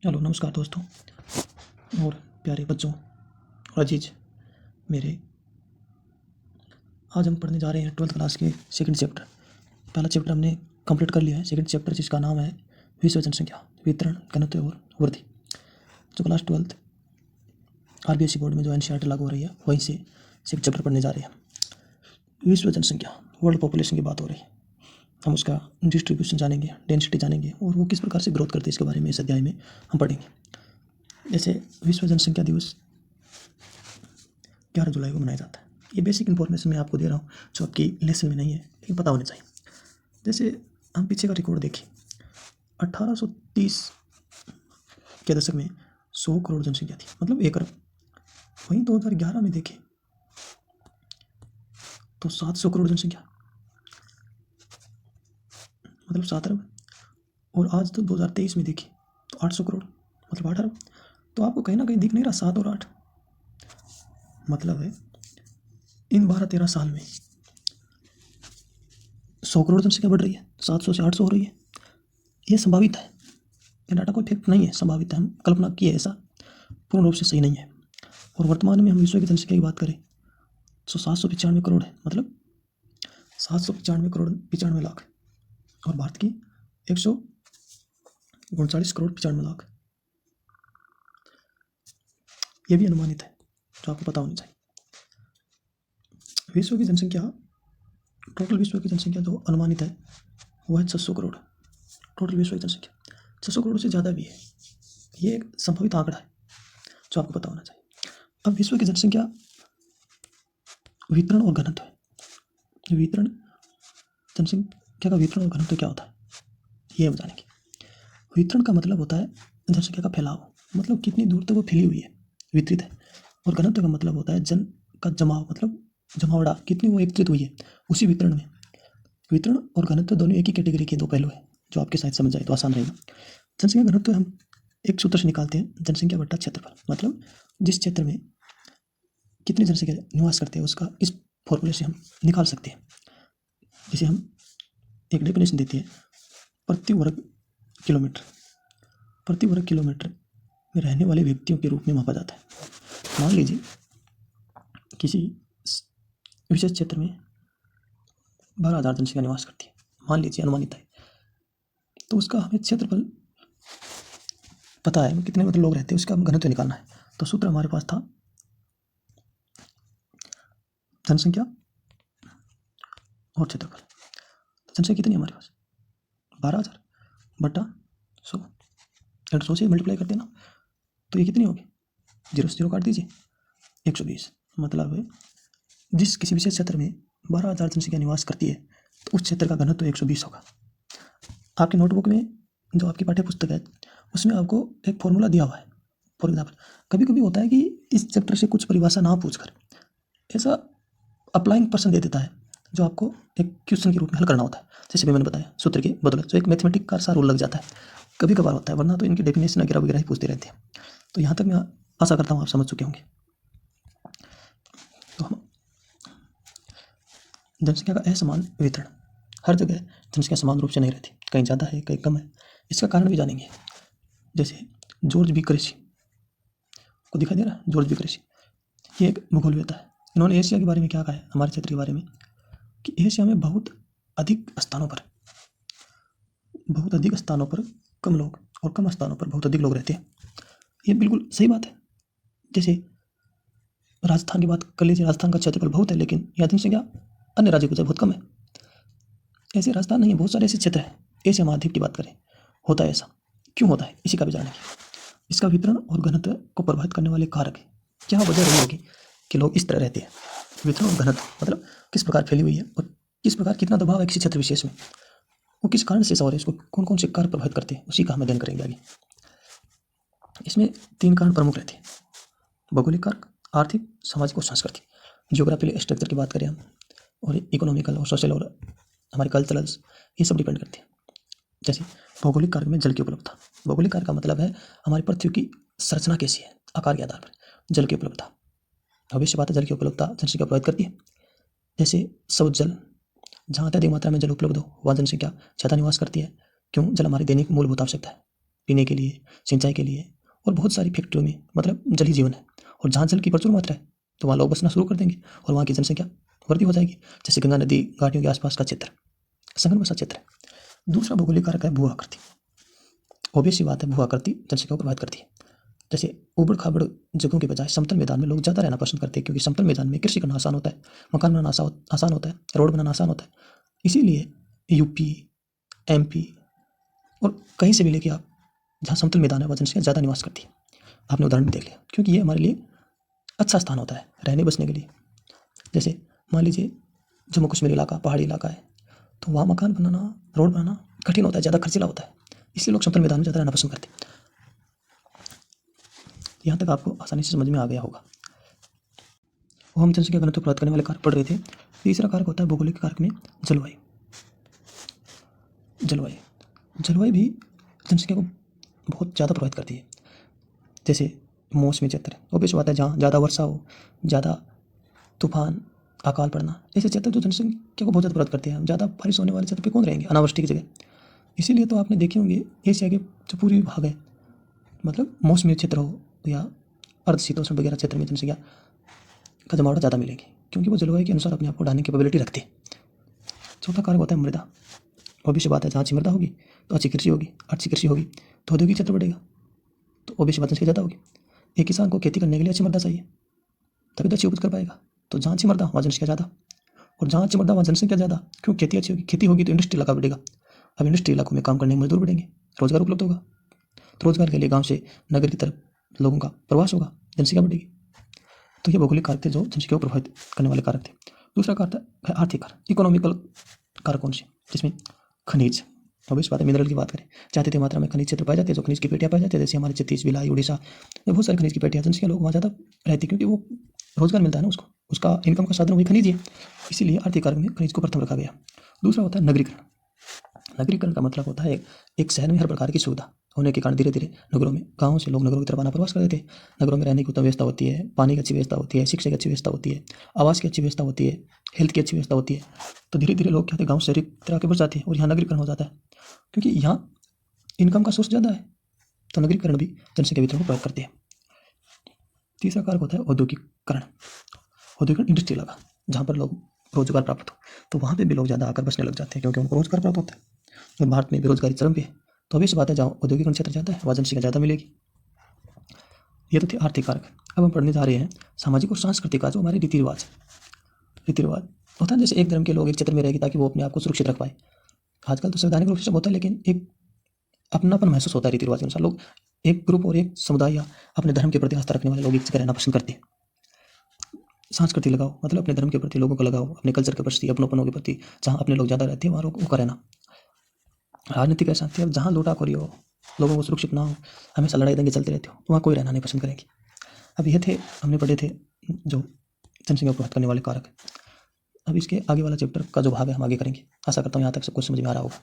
Hello नमस्कार दोस्तों और प्यारे बच्चों और अजीज मेरे। आज हम पढ़ने जा रहे हैं 12th क्लास के सेकंड चैप्टर। पहला चैप्टर हमने कंप्लीट कर लिया है, सेकंड चैप्टर जिसका नाम है विश्व जनसंख्या, वितरण, घनत्व और वृद्धि। जो क्लास 12th आरबीएसई बोर्ड में जो एनसीईआरटी लागू हो रही है वहीं से सेकंड चैप्टर पढ़ने जा रहे हैं। विश्व जनसंख्या, वर्ल्ड पॉपुलेशन की बात हो रही है। हम उसका डिस्ट्रीब्यूशन जानेंगे, डेंसिटी जानेंगे और वो किस प्रकार से ग्रोथ करती है इसके बारे में इस अध्याय में हम पढ़ेंगे। जैसे विश्व जनसंख्या दिवस 11 जुलाई को मनाया जाता है। ये बेसिक इन्फॉर्मेशन मैं आपको दे रहा हूँ जो आपकी लेसन में नहीं है लेकिन पता होना चाहिए। जैसे हम पीछे का रिकॉर्ड देखें, 1830 के दशक में 100 करोड़ जनसंख्या थी, मतलब 1 अरब। वहीं 2011 में देखें तो 700 करोड़ जनसंख्या, मतलब 7 अरब। और आज तो 2023 में देखें तो 800 करोड़, मतलब 8 अरब। तो आपको कहीं ना कहीं दिख नहीं रहा 7 और 8, मतलब है इन 12-13 साल में 100 करोड़ जनसंख्या बढ़ रही है, 700 से 800 हो रही है। ये संभावित है, ये डाटा कोई फैक्ट नहीं है, संभावित है। हम कल्पना की है, ऐसा पूर्ण रूप से सही नहीं है। और वर्तमान में हम विश्व की जनसंख्या की बात करें तो 795 करोड़ है, मतलब 795 करोड़ 95 लाख। और भारत की 139 करोड़ 95 लाख। ये भी अनुमानित है जो आपको पता होनी चाहिए। विश्व की जनसंख्या, टोटल विश्व की जनसंख्या जो अनुमानित है वो है 600 करोड़। टोटल विश्व की जनसंख्या 600 करोड़ से ज़्यादा भी है। ये एक संभावित आंकड़ा है जो आपको पता होना चाहिए। अब विश्व की जनसंख्या, वितरण और घनत्व है। वितरण, जनसंख्या का वितरण और घनत्व क्या होता है ये हम जानेंगे। वितरण का मतलब होता है जनसंख्या का फैलाव, मतलब कितनी दूर तक वो फैली हुई है, वितरित है। और घनत्व का मतलब होता है जन का जमाव, मतलब जमावड़ा, कितनी वो एकत्रित हुई है उसी वितरण में। वितरण और घनत्व दोनों एक ही कैटेगरी के दो पहलू है, जो आपके शायद समझ जाए तो आसान रहेगा। जनसंख्या घनत्व हम एक सूत्र से निकालते हैं, जनसंख्या बट्टा क्षेत्रफल, मतलब जिस क्षेत्र में कितनी जनसंख्या निवास करते हैं उसका इस फॉर्मूले से हम निकाल सकते हैं। जिसे हम एक डेफिनेशन देते हैं, प्रति वर्ग किलोमीटर, प्रति वर्ग किलोमीटर में रहने वाले व्यक्तियों के रूप में मापा जाता है। मान लीजिए किसी विशेष क्षेत्र में 12,000 जनसंख्या निवास करती है, मान लीजिए, अनुमानित है। तो उसका हमें क्षेत्रफल पता है, कितने मतलब लोग रहते हैं, उसका घनत्व निकालना है। तो सूत्र हमारे पास था जनसंख्या और क्षेत्रफल। जनसंख्या कितनी है हमारे पास, 12,000 बटा 100, 100 से मल्टीप्लाई करते हैं ना, तो ये कितनी होगी, 0 से 0 काट दीजिए, 120। मतलब जिस किसी विशेष क्षेत्र में 12,000 जनसंख्या निवास करती है तो उस क्षेत्र का घनत्व 120 होगा। आपकी नोटबुक में जो आपकी पाठ्य पुस्तक है उसमें आपको एक फॉर्मूला दिया हुआ है। फॉर एग्जाम्पल, कभी कभी होता है कि इस चैप्टर से कुछ परिभाषा ना पूछकर ऐसा अप्लाइंग पर्सन दे देता है जो आपको एक क्वेश्चन के रूप में हल करना होता है। जैसे भी मैंने बताया, सूत्र की बदौलत जो एक मैथमेटिक का सा रूल लग जाता है, कभी कभार होता है, वरना तो इनकी डेफिनेशन वगैरह वगैरह ही पूछते रहते हैं। तो यहाँ तक मैं आशा करता हूँ आप समझ चुके होंगे। तो हम जनसंख्या का असमान वितरण, हर जगह जनसंख्या समान रूप से नहीं रहती, कहीं ज़्यादा है कहीं कम है, इसका कारण भी जानेंगे। जैसे जॉर्ज बी क्रेसी को दिखाई दे रहा है, जॉर्ज बी क्रेसी, ये एक भूगोलवेत्ता है। इन्होंने एशिया के बारे में क्या कहा है, हमारे क्षेत्र के बारे में, कि एशिया में बहुत अधिक स्थानों पर कम लोग और कम स्थानों पर बहुत अधिक लोग रहते हैं। ये बिल्कुल सही बात है। जैसे राजस्थान की बात कर लीजिए, राजस्थान का क्षेत्रफल बहुत है लेकिन यहाँ जनसंख्या अन्य राज्यों से बहुत कम है। ऐसे राजस्थान नहीं है, बहुत सारे ऐसे क्षेत्र हैं। एशिया महाद्वीप की बात करें, होता है ऐसा, क्यों होता है इसी का भी जानेंगे। इसका वितरण और घनत्व को प्रभावित करने वाले कारक है, क्या वजह रही होगी कि लोग इस तरह रहते हैं। वितरण और घनत्व मतलब किस प्रकार फैली हुई है और किस प्रकार कितना दबाव है किसी क्षेत्र विशेष में, वो किस कारण से ऐसा हो रहा है, इसको कौन कौन से कारक प्रभावित करते हैं, उसी का हम अध्ययन करेंगे आगे। इसमें 3 कारण प्रमुख रहते हैं, भौगोलिक कारक, आर्थिक, सामाजिक और सांस्कृतिक। जियोग्राफिकल स्ट्रक्चर की बात करें हम, और इकोनॉमिकल और सोशल और हमारे कल्चरल्स, ये सब डिपेंड करते हैं। जैसे भौगोलिक कारक में जल की उपलब्धता। भौगोलिक कारक का मतलब है हमारी पृथ्वी की संरचना कैसी है, आकार के आधार पर जल की उपलब्धता। भविष्य बात है, जल की उपलब्धता जनसंख्या प्रभावित करती है। जैसे समुद्र जल, जहाँ अत्यधिक मात्रा में जल उपलब्ध हो वहाँ जनसंख्या ज़्यादा निवास करती है। क्यों, जल हमारी दैनिक मूलभूत आवश्यकता है। पीने के लिए, सिंचाई के लिए, और बहुत सारी फैक्ट्रियों में मतलब जल ही जीवन है। और जहाँ जल की प्रचुर मात्रा है तो वहाँ लोग बसना शुरू कर देंगे और वहाँ की जनसंख्या वृद्धि हो जाएगी। जैसे गंगा नदी घाटियों के आसपास का क्षेत्र सघन बसा क्षेत्र है। दूसरा भौगोलिक कारक है भू आकृति। ऑब्वियस सी बात है, भू आकृति जनसंख्या को प्रभावित करती है। जैसे उबड़ खाबड़ जगहों के बजाय समतल मैदान में लोग ज़्यादा रहना पसंद करते हैं, क्योंकि समतल मैदान में कृषि करना आसान होता है, मकान बनाना आसान होता है, रोड बनाना आसान होता है। इसीलिए यूपी, एमपी और कहीं से भी लेके आप जहाँ समतल मैदान है वह जनसंख्या ज़्यादा निवास करती है। आपने उदाहरण भी देख लिया, क्योंकि ये हमारे लिए अच्छा स्थान होता है रहने बसने के लिए। जैसे मान लीजिए जम्मू कश्मीर इलाका पहाड़ी इलाका है, तो वहाँ मकान बनाना, रोड बनाना कठिन होता है, ज़्यादा खर्चीला होता है, इसलिए लोग समतल मैदान में ज़्यादा रहना पसंद करते हैं। यहाँ तक आपको आसानी से समझ में आ गया होगा। वो हम जनसंख्या घनत्व प्रभावित करने वाले कारक पढ़ रहे थे। तीसरा कारक होता है भौगोलिक कारक में जलवायु। जलवायु भी जनसंख्या को बहुत ज़्यादा प्रभावित करती है। जैसे मौसमी क्षेत्र, ऑब्वियस बात है, जहाँ ज़्यादा वर्षा हो, ज़्यादा तूफान, अकाल पड़ना, ऐसे क्षेत्र जो जनसंख्या को बहुत ज़्यादा प्रभावित करते हैं। ज़्यादा बारिश होने वाले क्षेत्र पे कौन रहेंगे अनावृष्टि की जगह। इसीलिए तो आपने देखे होंगे एशिया के जो पूर्वी भाग है, मतलब मौसमी क्षेत्र हो या अर्धशीतोष्ण वगैरह क्षेत्र में जनसंख्या का जमावड़ा ज़्यादा मिलेगी, क्योंकि वो जलवायु के अनुसार अपने आप को ढालने की कैपेबिलिटी रखते हैं। चौथा कारक होता है मृदा। ऑब्वियस बात है, जहाँ अच्छी मृदा होगी तो अच्छी कृषि होगी, अच्छी कृषि होगी तो औद्योगिक क्षेत्र बढ़ेगा, तो ऑब्वियस बात जनसंख्या ज़्यादा होगी। एक किसान को खेती करने के लिए अच्छी मृदा चाहिए, तभी तो अच्छी उपज कर पाएगा। तो जहाँ अच्छी मृदा वहाँ जनसंख्या ज़्यादा, और जहाँ अच्छी मृदा वहाँ जनसंख्या ज़्यादा। क्यों? खेती अच्छी होगी, खेती होगी तो इंडस्ट्री इलाका बढ़ेगा। अब इंडस्ट्री इलाकों में काम करने के मजदूर बढ़ेंगे, रोजगार उपलब्ध होगा, तो रोजगार के लिए गाँव से नगर की तरफ लोगों का प्रवास होगा, जनसंख्या बढ़ेगी। तो ये भौगोलिक कारक थे जो जनसंख्या को प्रभावित करने वाले कारक थे। दूसरा कारक है आर्थिक कारक, इकोनॉमिकल कारक कौन से, जिसमें खनिज, ऑब्वियस बात है, मिनरल की बात करें, चाहते थे मात्रा में खनिज क्षेत्र पाए जाते हैं, जो खनिज की पेटियाँ पाई जाती है, जैसे हमारे छत्तीस, भिलाई, उड़ीसा में बहुत सारी खनिज की पेटियाँ, जनसंख्या लोग वहाँ ज़्यादा रहती है, क्योंकि वो रोजगार मिलता है ना उसको, उसका इनकम का साधन वही खनिज ही है। इसीलिए आर्थिक कारक में खनिज को प्रथम रखा गया। दूसरा होता है नगरीकरण। नगरीकरण का मतलब होता है एक शहर में हर प्रकार की सुविधा होने के कारण धीरे धीरे नगरों में, गाँव से लोग नगरों की तरफ आना प्रवास करते थे। नगरों में रहने की उत्तम व्यवस्था होती है, पानी की अच्छी व्यवस्था होती है, शिक्षा की अच्छी व्यवस्था होती है, आवास की अच्छी व्यवस्था होती है, हेल्थ की अच्छी व्यवस्था होती है। तो धीरे धीरे लोग क्या थे, गाँव शहरी तरह आगे बढ़ जाते हैं और यहाँ नगरीकरण हो जाता है, क्योंकि यहाँ इनकम का सोर्स ज़्यादा है। तो नगरीकरण भी जनसंख्या वितरण को प्रभावित करते हैं। तीसरा कारक होता है औद्योगिकरण। औद्योगिकरण इंडस्ट्री इलाका, जहाँ पर लोग रोजगार प्राप्त हो, तो वहाँ पे भी लोग ज़्यादा आकर बसने लग जाते हैं, क्योंकि उनको रोजगार प्राप्त होता है। और भारत में बेरोजगारी चरम पे है, तो अभी से बात है, जहाँ औद्योगिकरण क्षेत्र ज़्यादा है वहाँ जनसंख्या ज़्यादा मिलेगी। ये तो थे आर्थिक कारक। अब हम पढ़ने जा रहे हैं सामाजिक और सांस्कृतिक कारक, जो हमारे रीति रिवाज होता है। जैसे एक धर्म के लोग एक क्षेत्र में रहेंगे ताकि वो अपने आप को सुरक्षित रख पाए। आजकल तो संवैधानिक रूप से सब होता है, लेकिन एक अपनापन महसूस होता है रीति रिवाज के अनुसार। लोग एक ग्रुप और एक समुदाय या अपने धर्म के प्रति आस्था रखने वाले लोग एक जगह रहना पसंद करते हैं। संस्कृति लगाओ मतलब अपने धर्म के प्रति लोगों को लगाओ, अपने कल्चर के प्रति, अपनोपनों के प्रति, जहाँ अपने लोग ज़्यादा रहते हैं वहाँ लोगों का रहना। राजनीतिक अशांति, अब जहाँ लूटाखोरी हो, लोगों को सुरक्षित ना हो, हमेशा लड़ाई दंगे चलते रहते हो, वहाँ कोई रहना नहीं पसंद करेंगे। अब ये थे, हमने पढ़े थे जो जनसंख्या को प्रभावित करने वाले कारक। अब इसके आगे वाला चैप्टर का जो भाग है हम आगे करेंगे। आशा करता हूँ यहाँ तक सब कुछ समझ में आ रहा होगा।